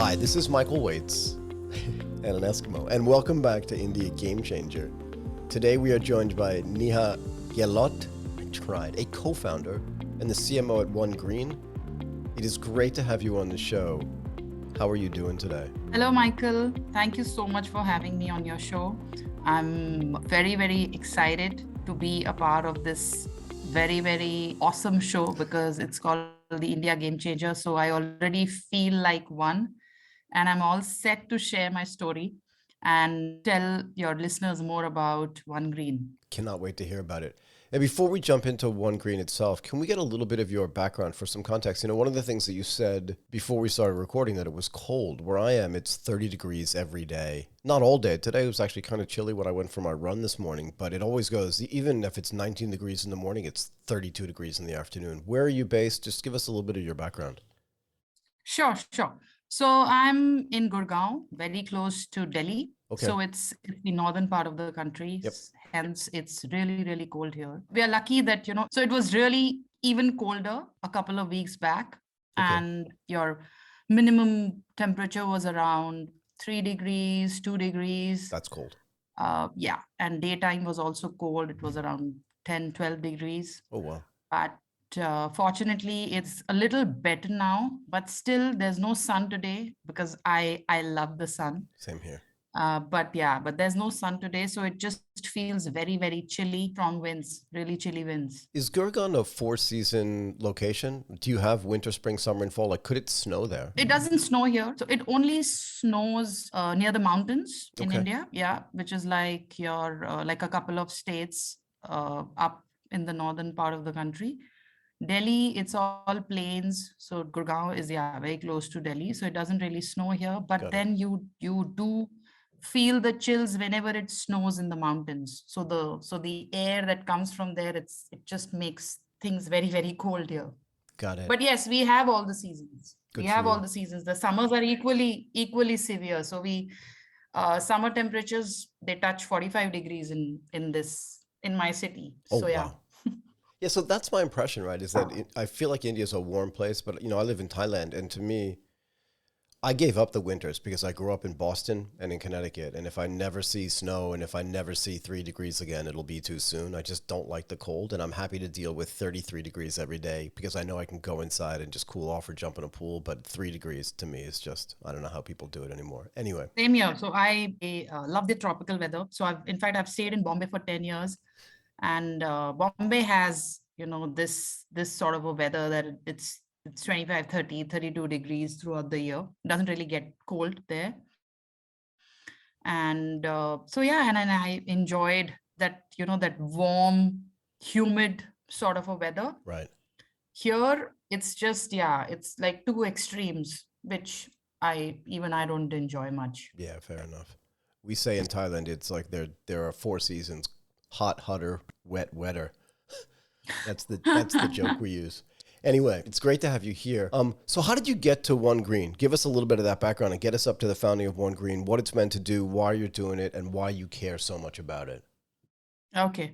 Hi, this is Michael Waits and an Eskimo, and welcome back to India Game Changer. Today we are joined by Neha Gahlaut, a co-founder and the CMO at OneGreen. It is great to have you on the show. How are you doing today? Hello, Michael. Thank you so much for having me on your show. I'm very, very excited to be a part of this very, very awesome show because it's called the India Game Changer. So I already feel like one, and I'm all set to share my story and tell your listeners more about OneGreen. Cannot wait to hear about it. And before we jump into OneGreen itself, can we get a little bit of your background for some context? You know, one of the things that you said before we started recording that it was cold. Where I am, it's 30 degrees every day. Not all day. Today was actually kind of chilly when I went for my run this morning, but it always goes, even if it's 19 degrees in the morning, it's 32 degrees in the afternoon. Where are you based? Just give us a little bit of your background. Sure. So I'm in Gurgaon, very close to Delhi. Okay. So it's the northern part of the country. Yep. Hence, it's really, really cold here. We are lucky that, so it was really even colder a couple of weeks back. Okay. And your minimum temperature was around 3 degrees, 2 degrees. That's cold. Yeah. And daytime was also cold. It was around 10, 12 degrees. Oh, wow. But fortunately, it's a little better now, but still there's no sun today because I love the sun. Same here. But there's no sun today, so it just feels very, very chilly. Strong winds, really chilly winds. Is Gurgaon a four-season location? Do you have winter, spring, summer, and fall? Like, could it snow there? It doesn't snow here, so it only snows near the mountains in India. Yeah, which is like like a couple of states up in the northern part of the country. Delhi, it's all plains. So Gurgaon is very close to Delhi. So it doesn't really snow here. But then you do feel the chills whenever it snows in the mountains. So the air that comes from there, it just makes things very, very cold here. Got it. But yes, we have all the seasons. Good we for have you. all the seasons. The summers are equally severe. So summer temperatures, they touch 45 degrees in my city. Oh, So yeah. wow. Yeah, so that's my impression, right? Is that I feel like India is a warm place, but I live in Thailand, and to me, I gave up the winters because I grew up in Boston and in Connecticut, and if I never see snow and if I never see 3 degrees again, it'll be too soon. I just don't like the cold, and I'm happy to deal with 33 degrees every day because I know I can go inside and just cool off or jump in a pool, but 3 degrees to me is just, I don't know how people do it anymore. Anyway. Same here. So I love the tropical weather. So I've stayed in Bombay for 10 years. And Bombay has, this sort of a weather that it's 25, 30, 32 degrees throughout the year. It doesn't really get cold there. And and I enjoyed that, that warm, humid sort of a weather. Right. Here, it's just, it's like two extremes, which I don't enjoy much. Yeah, fair enough. We say in Thailand, it's like there are 4 seasons: hot, hotter, wet, wetter. That's the joke we use. Anyway, it's great to have you here. So how did you get to OneGreen? Give us a little bit of that background and get us up to the founding of OneGreen, what it's meant to do, why you're doing it, and why you care so much about it. Okay.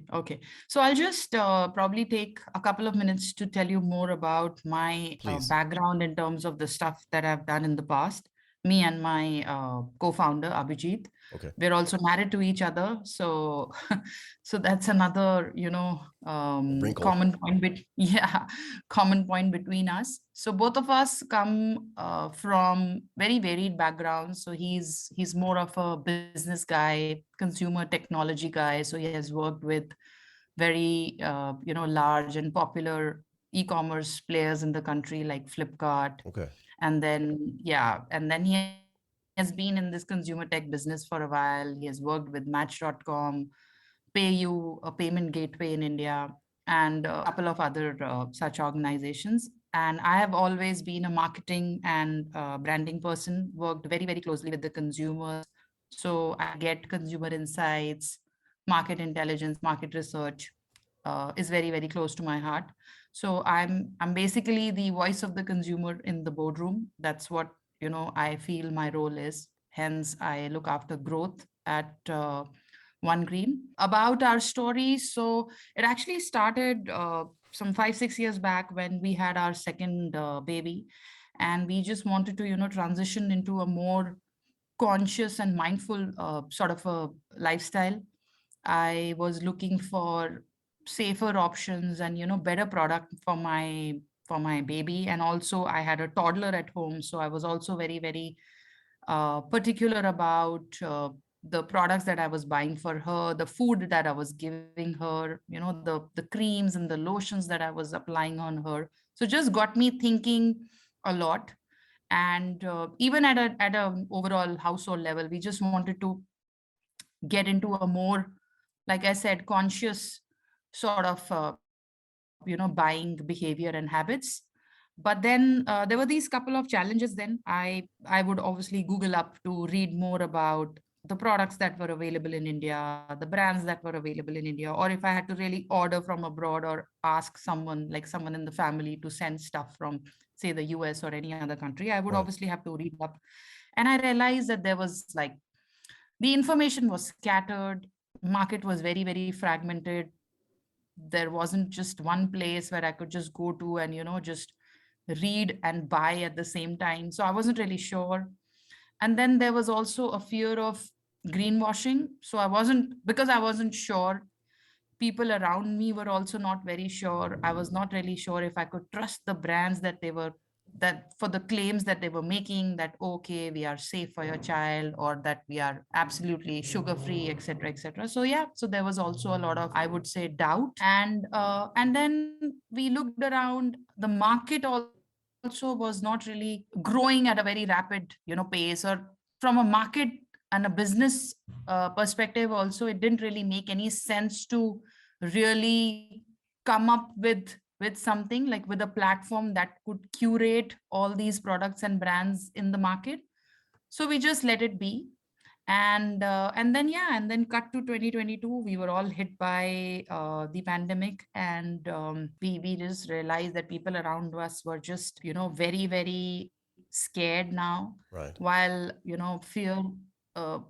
So I'll just probably take a couple of minutes to tell you more about my background in terms of the stuff that I've done in the past. Me and my co-founder, Abhijit. Okay. We're also married to each other. So so that's another, common point common point between us. So both of us come from very varied backgrounds. So he's more of a business guy, consumer technology guy. So he has worked with very large and popular e-commerce players in the country like Flipkart. Okay. And then he has been in this consumer tech business for a while. He has worked with Match.com, PayU, a payment gateway in India, and a couple of other such organizations. And I have always been a marketing and branding person, worked very, very closely with the consumers. So I get consumer insights, market intelligence, market research is very, very close to my heart. So I'm basically the voice of the consumer in the boardroom. That's what I feel my role is. Hence, I look after growth at OneGreen. About our story, so it actually started some 5-6 years back when we had our second baby. and we just wanted to transition into a more conscious and mindful sort of a lifestyle. I was looking for safer options and better product for my baby, and also I had a toddler at home, so I was also very very particular about the products that I was buying for her, the food that I was giving her, the creams and the lotions that I was applying on her. So just got me thinking a lot. And even at a overall household level, we just wanted to get into a more, like I said, conscious sort of buying behavior and habits. But then there were these couple of challenges. Then I would obviously Google up to read more about the products that were available in India, the brands that were available in India, or if I had to really order from abroad or ask someone, like someone in the family, to send stuff from, say, the US or any other country, I would Right. obviously have to read up. And I realized that there was like the information was scattered, market was very very fragmented. There wasn't just one place where I could just go to and just read and buy at the same time. So I wasn't really sure. And then there was also a fear of greenwashing. So I wasn't sure, people around me were also not very sure. I was not really sure if I could trust the brands that for the claims that they were making, that okay, we are safe for your child, or that we are absolutely sugar free, etc., etc. So yeah, so there was also a lot of, I would say, doubt. And then we looked around. The market also was not really growing at a very rapid pace, or from a market and a business perspective also, it didn't really make any sense to really come up with something like with a platform that could curate all these products and brands in the market. So we just let it be. And then yeah, and then cut to 2022, we were all hit by the pandemic. And we just realized that people around us were just very very scared now. Right. While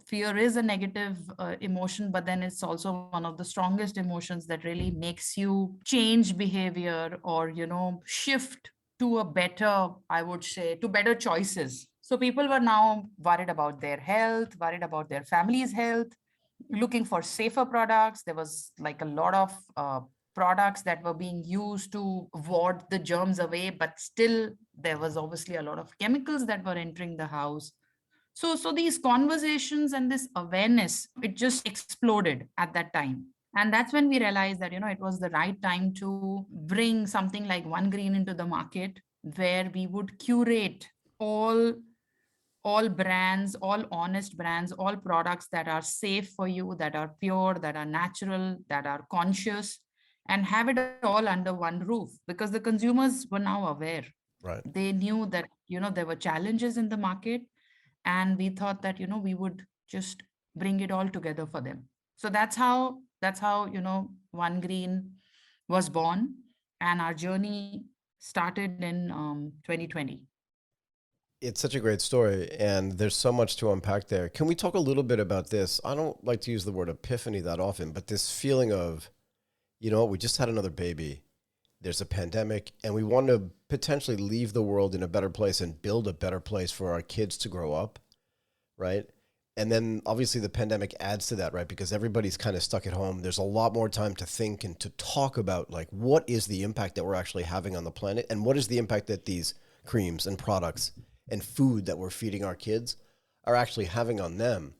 fear is a negative emotion, but then it's also one of the strongest emotions that really makes you change behavior, or shift to a better, I would say, to better choices. So people were now worried about their health, worried about their family's health, looking for safer products. There was like a lot of products that were being used to ward the germs away, but still there was obviously a lot of chemicals that were entering the house. So these conversations and this awareness, it just exploded at that time. And that's when we realized that it was the right time to bring something like OneGreen into the market, where we would curate all all brands, all honest brands, all products that are safe for you, that are pure, that are natural, that are conscious, and have it all under one roof, because the consumers were now aware. Right. They knew that there were challenges in the market, and we thought that we would just bring it all together for them. So that's how One Green was born, and our journey started in 2020. It's such a great story, and there's so much to unpack there. Can we talk a little bit about this? I don't like to use the word epiphany that often, but this feeling of, we just had another baby. There's a pandemic, and we want to potentially leave the world in a better place and build a better place for our kids to grow up, right? And then obviously the pandemic adds to that, right? Because everybody's kind of stuck at home. There's a lot more time to think and to talk about, like, what is the impact that we're actually having on the planet, and what is the impact that these creams and products and food that we're feeding our kids are actually having on them.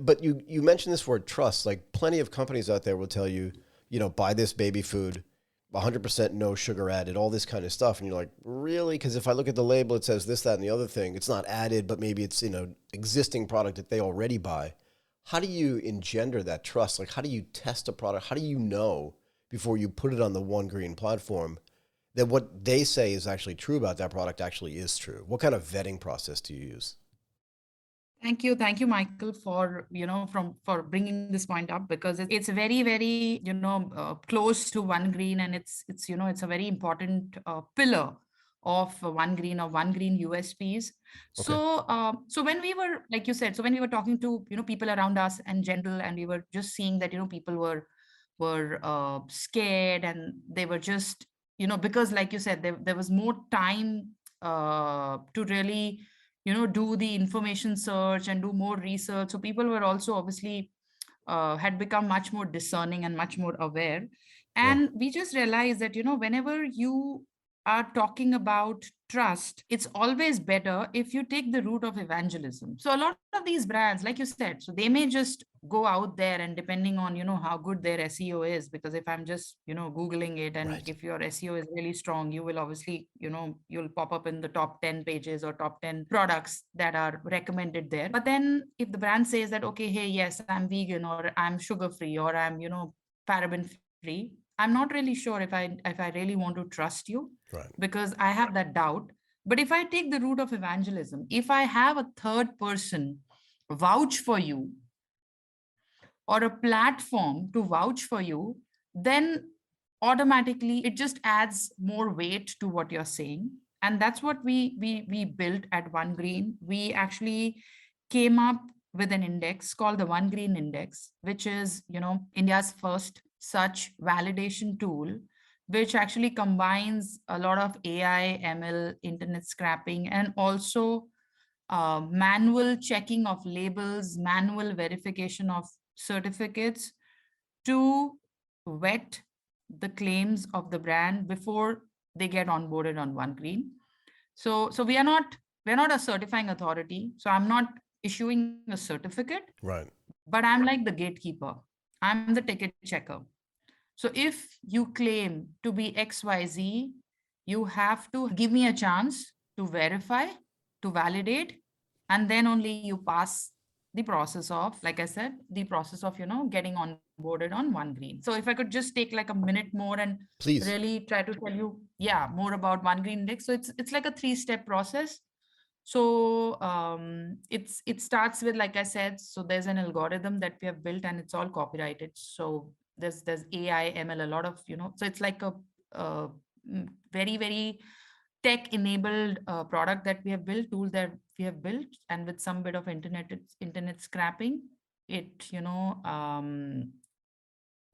But you mentioned this word trust. Like, plenty of companies out there will tell you, buy this baby food, 100% no sugar added, all this kind of stuff. And you're like, really? Because if I look at the label, it says this, that, and the other thing. It's not added, but maybe it's, existing product that they already buy. How do you engender that trust? Like, how do you test a product? How do you know before you put it on the OneGreen platform that what they say is actually true about that product actually is true? What kind of vetting process do you use? Thank you, Michael, for for bringing this point up, because it's very very close to One Green, and it's it's a very important pillar of One Green, or One Green USPs. Okay. So when we were, like you said, so when we were talking to people around us in general, and we were just seeing that people were scared, and they were just because, like you said, there was more time to really, do the information search and do more research. So people were also obviously had become much more discerning and much more aware. Yeah. And we just realized that, whenever you are talking about trust, it's always better if you take the route of evangelism. So a lot of these brands, like you said, so they may just go out there, and depending on, how good their SEO is, because if I'm just, Googling it, and Right. if your SEO is really strong, you will obviously, you'll pop up in the top 10 pages or top 10 products that are recommended there. But then if the brand says that, okay, hey, yes, I'm vegan, or I'm sugar free, or I'm, paraben free, I'm not really sure if I really want to trust you, Right. because I have that doubt. But if I take the route of evangelism, if I have a third person vouch for you, or a platform to vouch for you, then automatically it just adds more weight to what you're saying. And that's what we built at OneGreen. We actually came up with an index called the OneGreen Index, which is, India's first such validation tool, which actually combines a lot of AI, ML, internet scrapping, and also manual checking of labels, manual verification of certificates to vet the claims of the brand before they get onboarded on OneGreen. So we're not a certifying authority. So I'm not issuing a certificate, Right. but I'm like the gatekeeper. I'm the ticket checker. So if you claim to be XYZ, you have to give me a chance to verify, to validate, and then only you pass the process of, like I said, the process of, getting onboarded on OneGreen. So if I could just take like a minute more and Please. really try to tell you, yeah, more about OneGreen Index. So it's like a three-step process. So it starts with, like I said, so there's an algorithm that we have built, and it's all copyrighted. So there's AI, ML, a lot of, so it's like a very, very tech enabled product that we have built, tool that we have built, and with some bit of internet scrapping, it,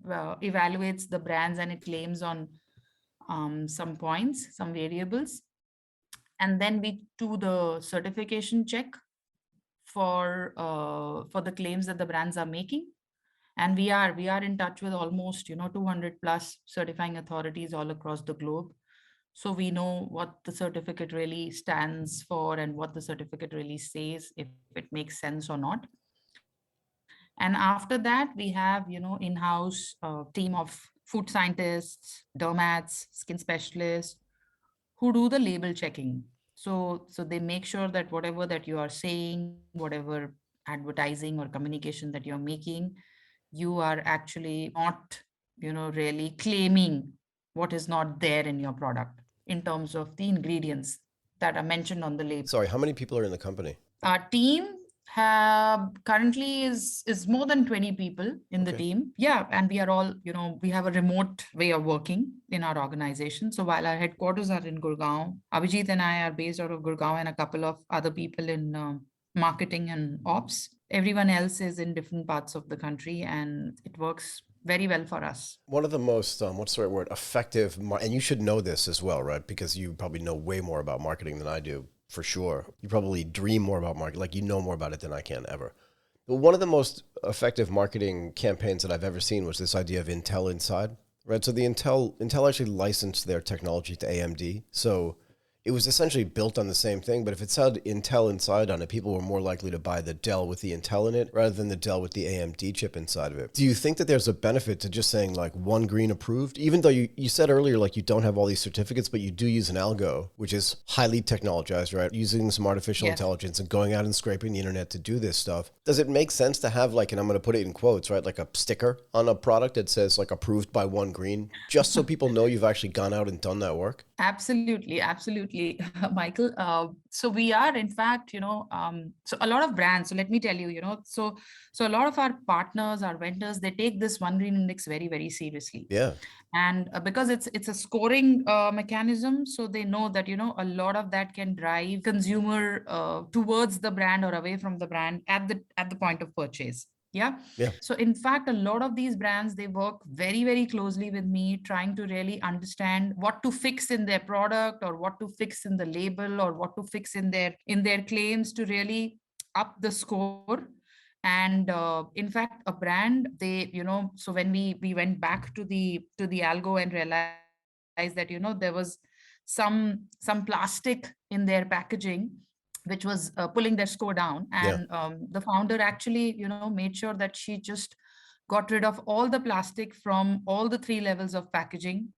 well, evaluates the brands, and it claims on some points, some variables. And then we do the certification check for the claims that the brands are making. And we are in touch with almost, 200 plus certifying authorities all across the globe. So we know what the certificate really stands for and what the certificate really says, if it makes sense or not. And after that, we have, in-house team of food scientists, dermats, skin specialists, who do the label checking. So they make sure that whatever that you are saying, whatever advertising or communication that you're making, you are actually not, really claiming what is not there in your product in terms of the ingredients that are mentioned on the label. Sorry, how many people are in the company? Our team have currently is more than 20 people in the Okay. team. Yeah, and we are all, we have a remote way of working in our organization. So while our headquarters are in Gurgaon, Abhijit and I are based out of Gurgaon, and a couple of other people in marketing and ops. Everyone else is in different parts of the country, and it works very well for us. One of the most, what's the right word, effective, and you should know this as well, right? Because you probably know way more about marketing than I do, for sure. You probably dream more about marketing, like you know more about it than I can ever. But one of the most effective marketing campaigns that I've ever seen was this idea of Intel Inside, right? So the Intel actually licensed their technology to AMD. So it was essentially built on the same thing, but if it said Intel inside on it, people were more likely to buy the Dell with the Intel in it rather than the Dell with the AMD chip inside of it. Do you think that there's a benefit to just saying like OneGreen approved, even though you said earlier like you don't have all these certificates, but you do use an algo, which is highly technologized, right? Using some artificial Yes. intelligence and going out and scraping the internet to do this stuff. Does it make sense to have like, and I'm going to put it in quotes, right? Like a sticker on a product that says like approved by OneGreen, just so people know you've actually gone out and done that work? Absolutely, absolutely, Michael. So we are, in fact, so a lot of brands. So let me tell you, so a lot of our partners, our vendors, they take this OneGreen Index very, very seriously. Yeah. And because it's a scoring mechanism, so they know that, a lot of that can drive consumer towards the brand or away from the brand at the point of purchase. Yeah. Yeah. So in fact, a lot of these brands, they work very, very closely with me, trying to really understand what to fix in their product, or what to fix in the label, or what to fix in their claims to really up the score. And in fact, a brand, they, so when we went back to the algo and realized that, there was some plastic in their packaging, which was pulling their score down. And Yeah. the founder actually, made sure that she just got rid of all the plastic from all the three levels of packaging.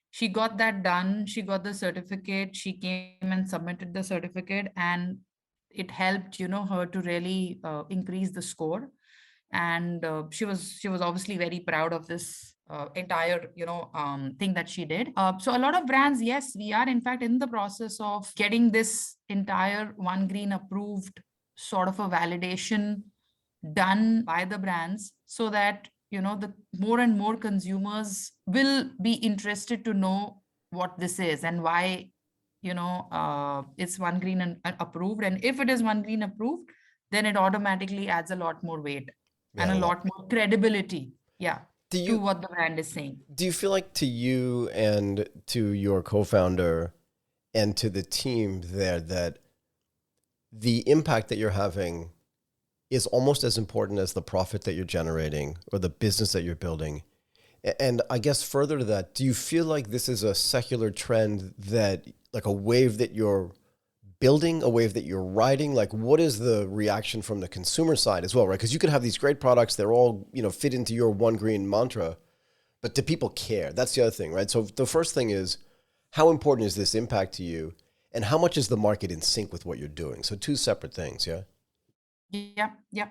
She got that done, she got the certificate, she came and submitted the certificate, and it helped, her to really increase the score. And she was obviously very proud of this entire thing that she did. So a lot of brands, yes, we are in fact in the process of getting this entire One Green approved sort of a validation done by the brands, so that the more and more consumers will be interested to know what this is and why it's One Green and approved. And if it is One Green approved, then it automatically adds a lot more weight Yeah. and a A lot. lot more credibility, yeah, Do to you what the brand is saying. do you feel like, to you and to your co-founder and to the team there, that the impact that you're having is almost as important as the profit that you're generating or the business that you're building? And I guess further to that, do you feel like this is a secular trend, that like a wave that you're building, a wave that you're riding? Like, what is the reaction from the consumer side as well, right? Because you could have these great products, they're all, fit into your One Green mantra, but do people care? That's the other thing, right? So the first thing is, how important is this impact to you? And how much is the market in sync with what you're doing? So two separate things, yeah? Yeah, yeah.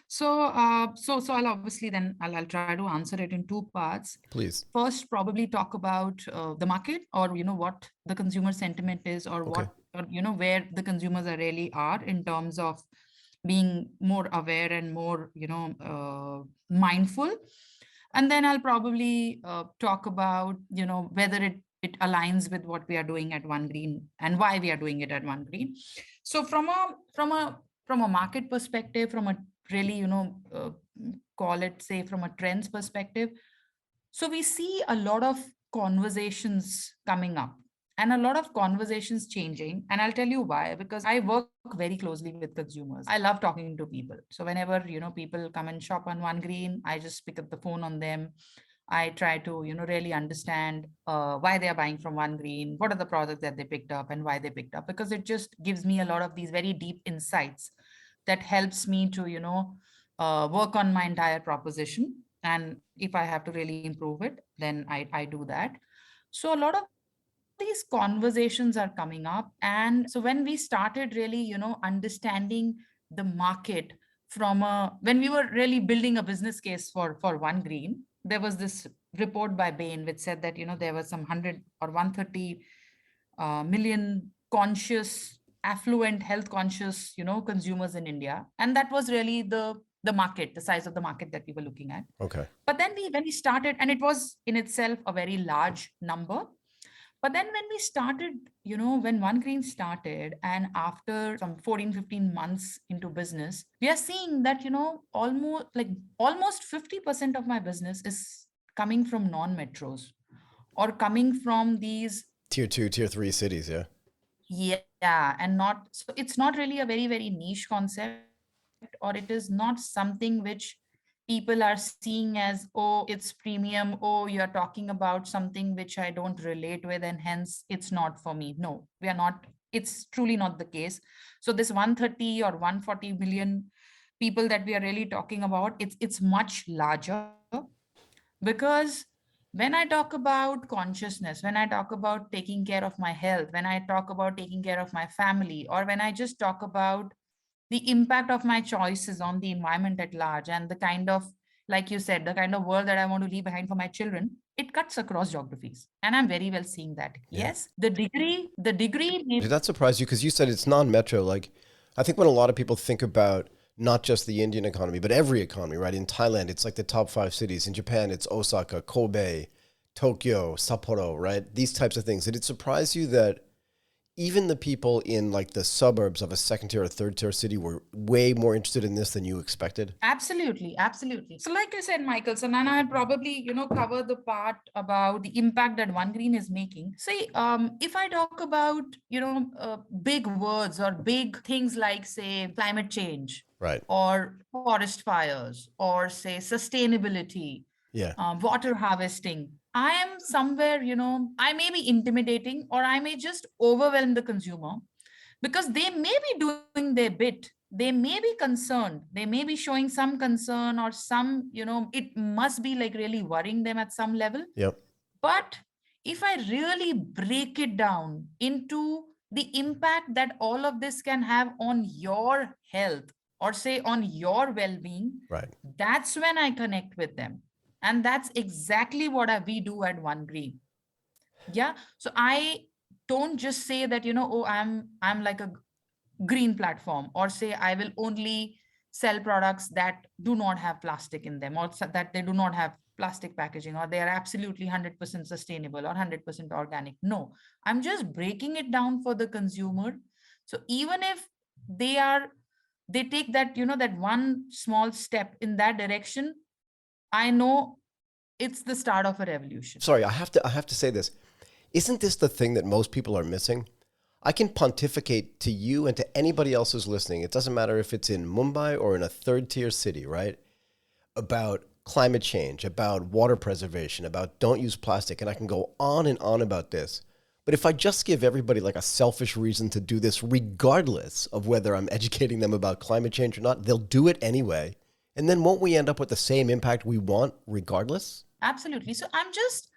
So, so I'll obviously then I'll try to answer it in two parts. Please. First, probably talk about the market, or what the consumer sentiment is, or Okay. where the consumers are really are in terms of being more aware and more mindful. And then I'll probably talk about whether it aligns with what we are doing at One Green and why we are doing it at One Green. So from a market perspective, from a really call it, say, from a trends perspective, so we see a lot of conversations coming up and a lot of conversations changing. And I'll tell you why, because I work very closely with consumers. I love talking to people. So whenever, people come and shop on One Green, I just pick up the phone on them. I try to, really understand why they are buying from One Green, what are the products that they picked up and why they picked up, because it just gives me a lot of these very deep insights that helps me to, work on my entire proposition. And if I have to really improve it, then I do that. So a lot of these conversations are coming up. And so when we started really, understanding the market when we were really building a business case for One Green, there was this report by Bain which said that, there was some 100 or 130 million conscious, affluent, health conscious, consumers in India. And that was really the market, the size of the market that we were looking at. Okay. But then when we started, and it was in itself a very large number. But then when we started, when One Green started, and after some 14, 15 months into business, we are seeing that, almost 50% of my business is coming from non-metros, or coming from these. Tier 2, tier 3 cities, yeah? Yeah, and not, so it's not really a very, very niche concept, or it is not something which people are seeing as, oh, it's premium, oh, you're talking about something which I don't relate with, and hence it's not for me. No, we are not, it's truly not the case. So this 130 or 140 million people that we are really talking about, it's much larger. Because when I talk about consciousness, when I talk about taking care of my health, when I talk about taking care of my family, or when I just talk about the impact of my choices on the environment at large, and the kind of, like you said, the kind of world that I want to leave behind for my children, it cuts across geographies. And I'm very well seeing that. Yeah. Yes, the degree may. Did that surprise you? Because you said it's non-metro. Like, I think when a lot of people think about not just the Indian economy, but every economy, right? In Thailand, it's like the top 5 cities. In Japan, it's Osaka, Kobe, Tokyo, Sapporo, right? These types of things. Did it surprise you that even the people in like the suburbs of a second tier or third tier city were way more interested in this than you expected? Absolutely, absolutely. So, like I said, Michael, so Nana had probably, cover the part about the impact that OneGreen is making. See, if I talk about, big words or big things like, say, climate change Right. or forest fires or, say, sustainability, Yeah. water harvesting, I am somewhere, I may be intimidating or I may just overwhelm the consumer because they may be doing their bit, they may be concerned, they may be showing some concern or some, it must be like really worrying them at some level. Yep. But if I really break it down into the impact that all of this can have on your health or say on your well-being, Right. that's when I connect with them. And that's exactly what we do at OneGreen. Yeah. So I don't just say that, oh, I'm like a green platform, or say I will only sell products that do not have plastic in them, or that they do not have plastic packaging, or they are absolutely 100% sustainable or 100% organic. No, I'm just breaking it down for the consumer. So even if they are, they take that, that one small step in that direction, I know it's the start of a revolution. Sorry, I have to say this. Isn't this the thing that most people are missing? I can pontificate to you and to anybody else who's listening. It doesn't matter if it's in Mumbai or in a third tier city, right? About climate change, about water preservation, about don't use plastic. And I can go on and on about this. But if I just give everybody like a selfish reason to do this, regardless of whether I'm educating them about climate change or not, they'll do it anyway. And then won't we end up with the same impact we want regardless? Absolutely. So I'm just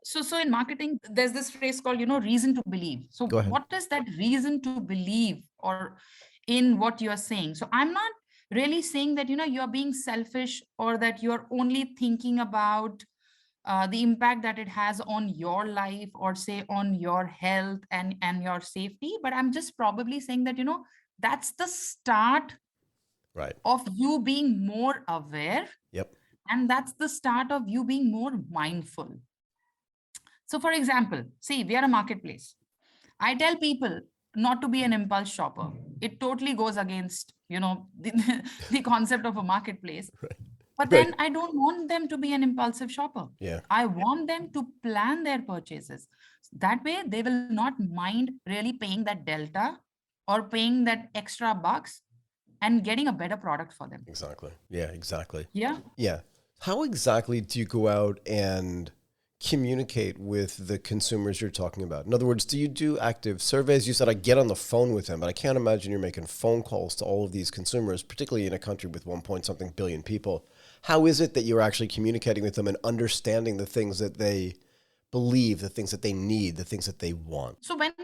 so in marketing, there's this phrase called, reason to believe. So Go ahead. what is that reason to believe or in what you're saying? So I'm not really saying that, you're being selfish or that you're only thinking about the impact that it has on your life or say on your health and your safety. But I'm just probably saying that, that's the start Right. of you being more aware, Yep. and that's the start of you being more mindful. So, for example, see, we are a marketplace. I tell people not to be an impulse shopper. It totally goes against, the concept of a marketplace. But Right. then I don't want them to be an impulsive shopper. Yeah. I want them to plan their purchases. That way, they will not mind really paying that delta or paying that extra bucks and getting a better product for them. Exactly. Yeah, exactly. Yeah. Yeah. How exactly do you go out and communicate with the consumers you're talking about? In other words, do you do active surveys? You said I get on the phone with them, but I can't imagine you're making phone calls to all of these consumers, particularly in a country with 1 point something billion people. How is it that you're actually communicating with them and understanding the things that they believe, the things that they need, the things that they want? So when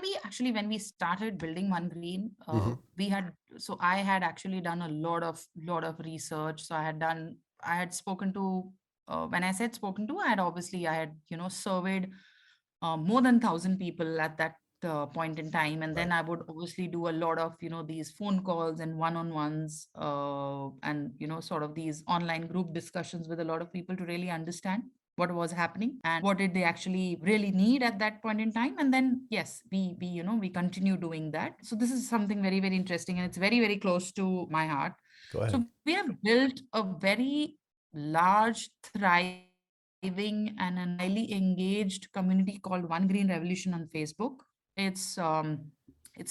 we started building OneGreen, Mm-hmm. I had actually done a lot of research. So I had spoken to, when I said spoken to, I had, surveyed more than 1,000 people at that point in time. And Right. then I would obviously do a lot of, these phone calls and one-on-ones, and, sort of these online group discussions with a lot of people to really understand what was happening and what did they actually really need at that point in time. And then, yes, we continue doing that. So this is something very, very interesting, and it's very, very close to my heart. Go ahead. So we have built a very large, thriving, and an highly engaged community called OneGreen Revolution on Facebook. It's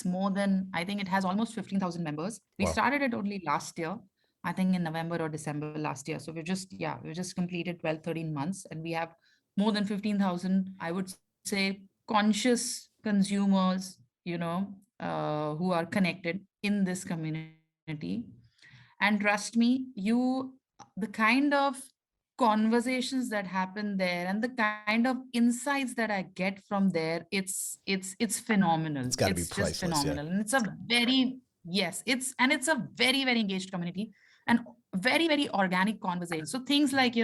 more than, I think it has almost 15,000 members. We Wow. started it only last year, I think in November or December last year. So we've just completed 12, 13 months, and we have more than 15,000, I would say, conscious consumers, who are connected in this community. And trust me, the kind of conversations that happen there and the kind of insights that I get from there, it's phenomenal. It's got to It's be just priceless. Yeah. phenomenal. And it's a very, yes, it's a very, very engaged community and very, very organic conversation. So things like,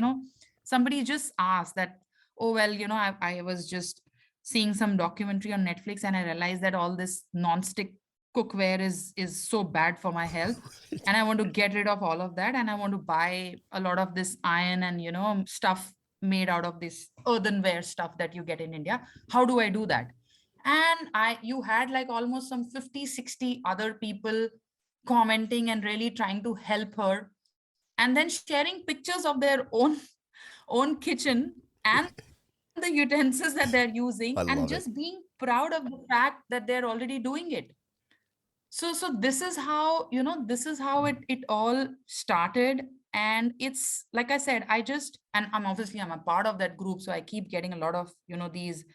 somebody just asked that, oh, well, I was just seeing some documentary on Netflix and I realized that all this non-stick cookware is so bad for my health, and I want to get rid of all of that, and I want to buy a lot of this iron and stuff made out of this earthenware stuff that you get in India. How do I do that? And you had like almost some 50, 60 other people commenting and really trying to help her, and then sharing pictures of their own kitchen and the utensils that they're using, and just I being love it. proud of the fact that they're already doing it. So this is how, this is how it all started. And it's like I said, and I'm a part of that group, so I keep getting a lot of, these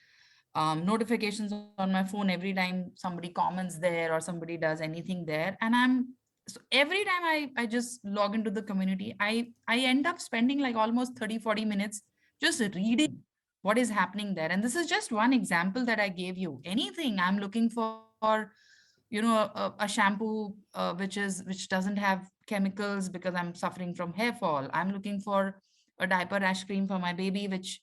notifications on my phone every time somebody comments there or somebody does anything there. And so every time I just log into the community, I end up spending like almost 30-40 minutes just reading what is happening there. And this is just one example that I gave you. Anything I'm looking for, a shampoo which doesn't have chemicals because I'm suffering from hair fall. I'm looking for a diaper rash cream for my baby, which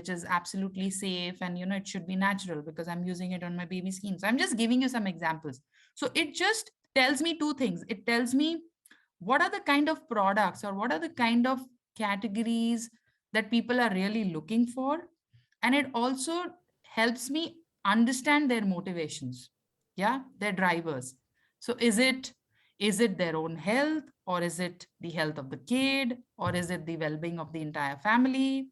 is absolutely safe, and it should be natural because I'm using it on my baby's skin. So I'm just giving you some examples. So it just tells me two things. It tells me what are the kind of products or what are the kind of categories that people are really looking for, and it also helps me understand their motivations, yeah, their drivers. So is it their own health, or is it the health of the kid, or is it the well-being of the entire family,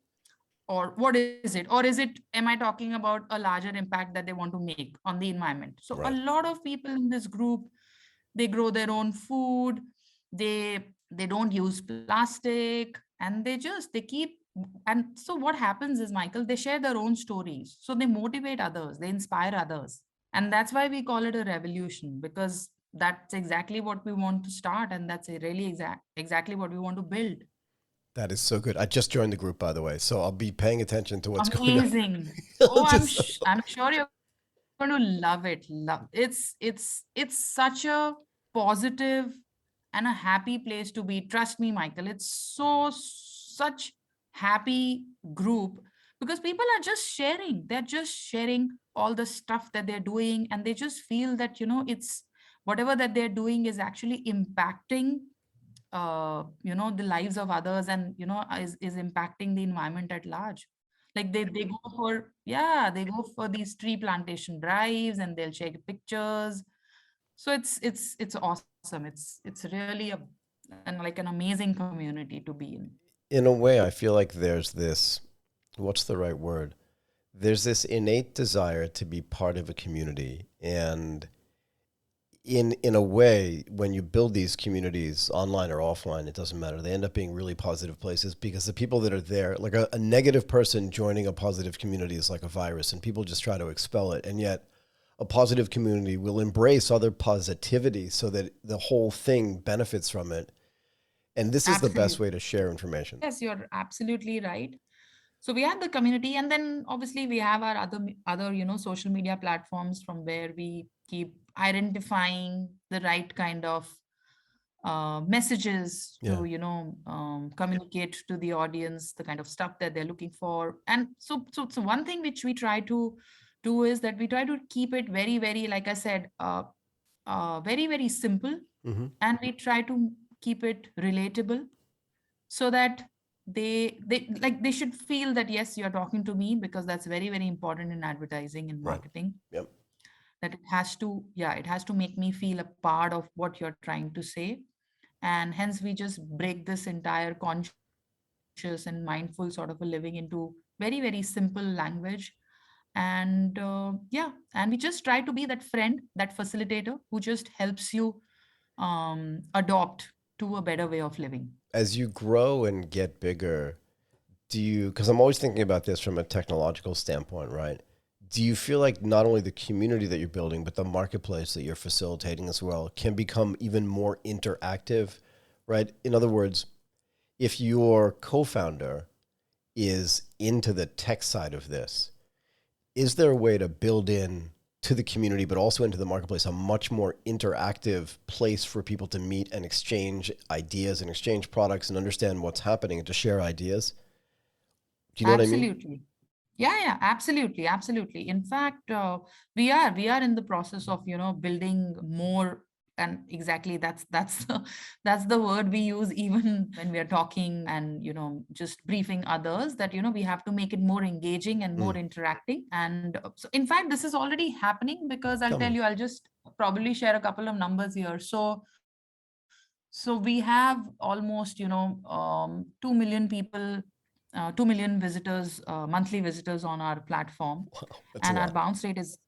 or what is it, or is it, am I talking about a larger impact that they want to make on the environment? So a Right. lot of people in this group, they grow their own food, they don't use plastic, and they keep. And so what happens is, Michael, they share their own stories, so they motivate others, they inspire others. And that's why we call it a revolution, because that's exactly what we want to start, and that's a really exactly what we want to build. That is so good. I just joined the group, by the way, so I'll be paying attention to what's going on. Amazing. I'll Oh, just, I'm sure you're going to love it. It's such a positive and a happy place to be. Trust me, Michael. It's such happy group, because people are just sharing. They're just sharing all the stuff that they're doing, and they just feel that, it's whatever that they're doing is actually impacting the lives of others, and is impacting the environment at large. Like they go for, yeah, they go for these tree plantation drives, and they'll share pictures. So it's awesome. It's really like an amazing community to be in. in a way, I feel like there's this, what's the right word? There's this innate desire to be part of a community. And in a way, when you build these communities online or offline, it doesn't matter. They end up being really positive places because the people that are there, like a negative person joining a positive community is like a virus, and people just try to expel it. And yet, a positive community will embrace other positivity so that the whole thing benefits from it. And this is the best way Absolutely. to share information. Yes, you're absolutely right. So we have the community, and then obviously we have our other social media platforms from where we keep identifying the right kind of messages Yeah. to communicate to the audience the kind of stuff that they're looking for. And so one thing which we try to do is that we try to keep it very, very, like I said, very, very simple, Hmm. and we try to keep it relatable, so that they should feel that yes, you're talking to me, because that's very, very important in advertising and Right. marketing. Yep. That it has to make me feel a part of what you're trying to say. And hence we just break this entire conscious and mindful sort of a living into very, very simple language. And yeah, and we just try to be that friend, that facilitator who just helps you adopt to a better way of living. As you grow and get bigger, do you, because I'm always thinking about this from a technological standpoint, right? Do you feel like not only the community that you're building, but the marketplace that you're facilitating as well can become even more interactive, right? In other words, if your co founder is into the tech side of this, is there a way to build in to the community, but also into the marketplace, a much more interactive place for people to meet and exchange ideas and exchange products and understand what's happening and to share ideas? Do you know what I mean? Absolutely. Yeah, yeah, absolutely, absolutely. In fact, we are in the process of building more. and exactly that's the that's the word we use even when we are talking and just briefing others, that we have to make it more engaging and more Mm. interacting. And so in fact this is already happening, because I'll Tell tell me. you, I'll just probably share a couple of numbers here. So we have almost 2 million people, 2 million visitors, monthly visitors on our platform. Wow, that's a And our lot. bounce rate is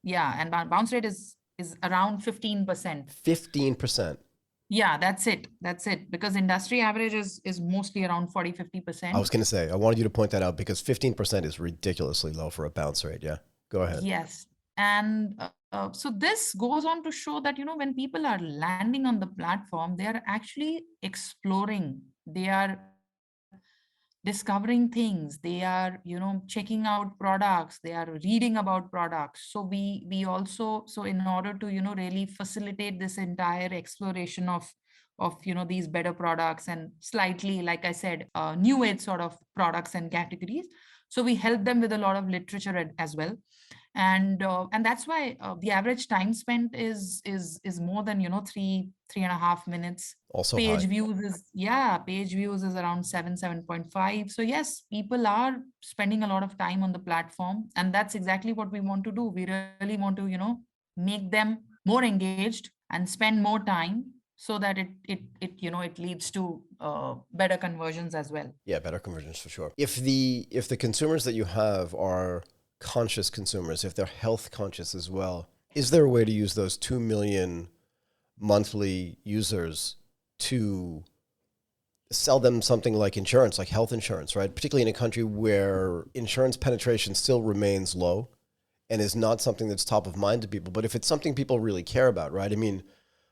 yeah, and our bounce rate is around 15%. 15%. Yeah, that's it, because industry average is mostly around 40 50 I percent was going to say, I wanted you to point that out because 15% is ridiculously low for a bounce rate. Yeah. Go ahead. Yes. And so this goes on to show that when people are landing on the platform, they are actually exploring, they are discovering things, they are checking out products, they are reading about products. So we also, so in order to really facilitate this entire exploration of these better products and slightly, like I said, new age sort of products and categories, so we help them with a lot of literature as well. And that's why the average time spent is more than 3.5 minutes. Also Page high. views is, yeah, page views is around 7.5. So yes, people are spending a lot of time on the platform, and that's exactly what we want to do. We really want to make them more engaged and spend more time, so that it leads to better conversions as well. Yeah, better conversions for sure. If the consumers that you have are conscious consumers, if they're health conscious as well, is there a way to use those 2 million monthly users to sell them something like insurance, like health insurance, right? Particularly in a country where insurance penetration still remains low and is not something that's top of mind to people. But if it's something people really care about, right? I mean,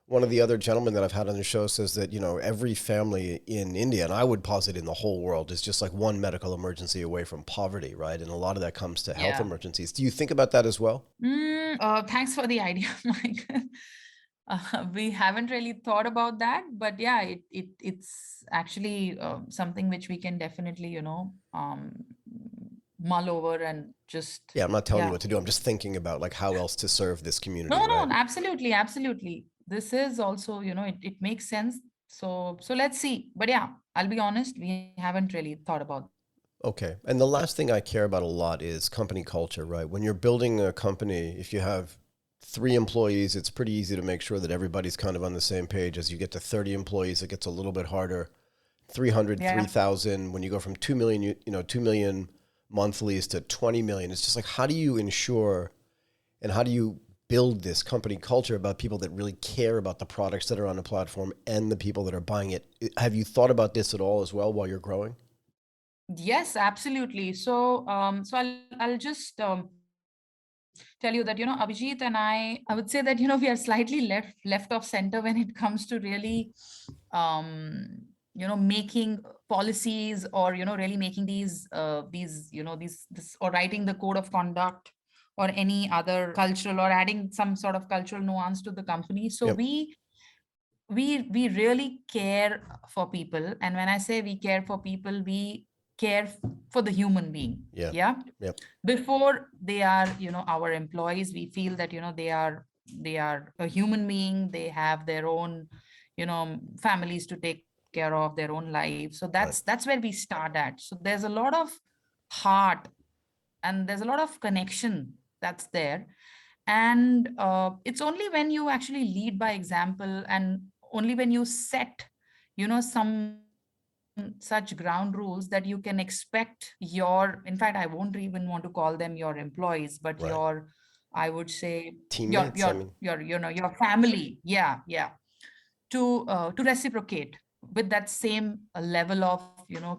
one of the other gentlemen that I've had on the show says that, every family in India, and I would posit in the whole world, is just like one medical emergency away from poverty, right? And a lot of that comes to health Yeah. emergencies. Do you think about that as well? Thanks for the idea, Mike. We haven't really thought about that, but yeah, it's actually something which we can definitely, mull over and just, Yeah, I'm not telling you yeah. what to do. I'm just thinking about like how else to serve this community, No, right? no, absolutely, absolutely. This is also, it makes sense. So let's see. But yeah, I'll be honest, we haven't really thought about that. Okay. And the last thing I care about a lot is company culture, right? When you're building a company, if you have 3 employees, it's pretty easy to make sure that everybody's kind of on the same page. As you get to 30 employees, it gets a little bit harder. 300, Yeah. 3,000. When you go from 2 million, 2 million monthlies to 20 million, it's just like, how do you ensure and how do you build this company culture about people that really care about the products that are on the platform and the people that are buying it? Have you thought about this at all as well while you're growing? Yes, absolutely. So I'll just tell you that Abhijit and I would say that we are slightly left off center when it comes to really making policies, or really making these this, or writing the code of conduct, or any other cultural, or adding some sort of cultural nuance to the company. So Yep. we really care for people, and when I say we care for people, we care for the human being. Yeah. Yeah, Yep. before they are our employees, we feel that they are a human being, they have their own families to take care of, their own lives. So Right. that's where we start at. So there's a lot of heart, and there's a lot of connection that's there. And it's only when you actually lead by example, and only when you set some such ground rules, that you can expect your, in fact, I won't even want to call them your employees, but Right. your, I would say, your Teammates. I your mean, your your family. Yeah, yeah, to reciprocate with that same level of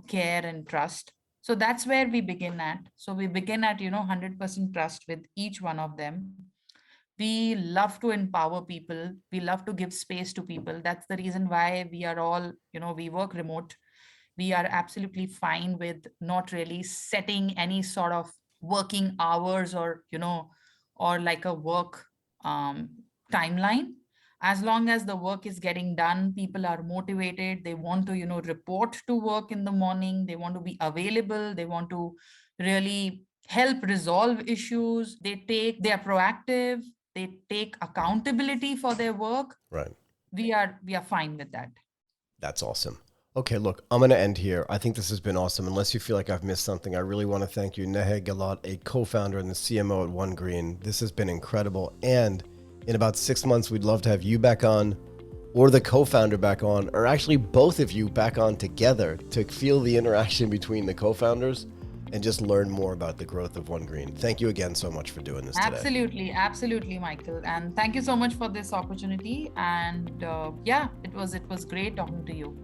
care and trust. So that's where we begin at. So we begin at 100% trust with each one of them. We love to empower people, we love to give space to people. That's the reason why we are all, we work remote. We are absolutely fine with not really setting any sort of working hours, or or like a work um, timeline. As long as the work is getting done, people are motivated, they want to report to work in the morning, they want to be available, they want to really help resolve issues, they are proactive. they take accountability for their work, Right. we are fine with that. That's awesome. Okay, look, I'm going to end here. I think this has been awesome. Unless you feel like I've missed something, I really want to thank you, Neha Gahlaut, a co-founder and the CMO at OneGreen. This has been incredible. And in about 6 months, we'd love to have you back on, or the co-founder back on, or actually both of you back on together to feel the interaction between the co-founders and just learn more about the growth of OneGreen. Thank you again so much for doing this today. Absolutely, Michael. And thank you so much for this opportunity. And yeah, it was great talking to you.